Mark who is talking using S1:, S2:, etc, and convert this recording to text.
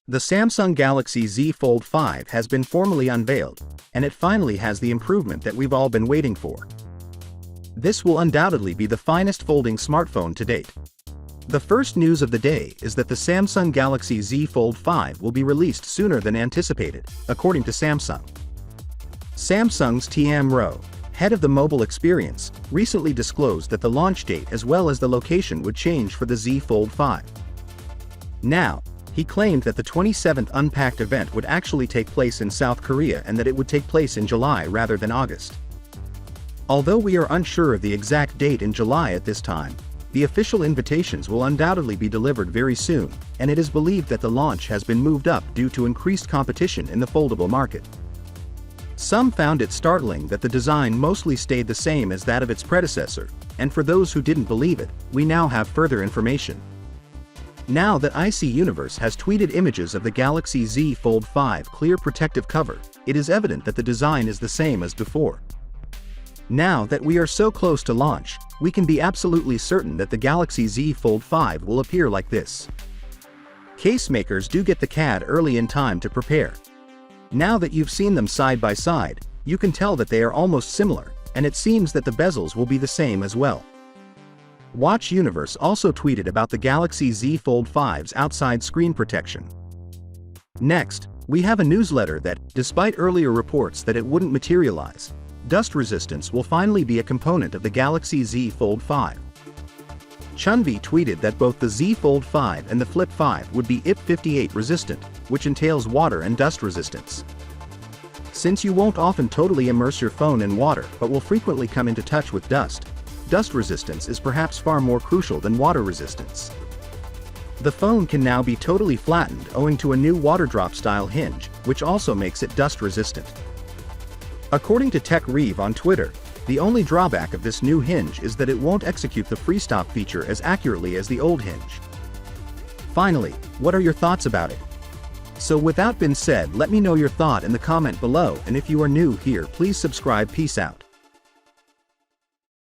S1: The Samsung Galaxy Z Fold 5 has been formally unveiled, and it finally has the improvement that we've all been waiting for. This will undoubtedly be the finest folding smartphone to date. The first news of the day is that the Samsung Galaxy Z Fold 5 will be released sooner than anticipated, according to Samsung. Samsung's T.M. Rowe, head of the mobile experience, recently disclosed that the launch date as well as the location would change for the Z Fold 5. Now, he claimed that the 27th Unpacked event would actually take place in South Korea and that it would take place in July rather than August. Although we are unsure of the exact date in July at this time, the official invitations will undoubtedly be delivered very soon, and it is believed that the launch has been moved up due to increased competition in the foldable market. Some found it startling that the design mostly stayed the same as that of its predecessor, and for those who didn't believe it, we now have further information. Now that IC Universe has tweeted images of the Galaxy Z Fold 5 clear protective cover, it is evident that the design is the same as before. Now that we are so close to launch, we can be absolutely certain that the Galaxy Z Fold 5 will appear like this. Case makers do get the CAD early in time to prepare. Now that you've seen them side by side, you can tell that they are almost similar, and it seems that the bezels will be the same as well. Watch Universe also tweeted about the Galaxy Z Fold 5's outside screen protection. Next, we have a newsletter that, despite earlier reports that it wouldn't materialize, dust resistance will finally be a component of the Galaxy Z Fold 5. Chunvi tweeted that both the Z Fold 5 and the Flip 5 would be IP58 resistant, which entails water and dust resistance. Since you won't often totally immerse your phone in water but will frequently come into touch with dust resistance is perhaps far more crucial than water resistance. The phone can now be totally flattened owing to a new water drop style hinge, which also makes it dust resistant. According to Tech Reeve on Twitter, the only drawback of this new hinge is that it won't execute the freestop feature as accurately as the old hinge. Finally, what are your thoughts about it? So with that being said, let me know your thought in the comment below, and if you are new here, please subscribe. Peace out.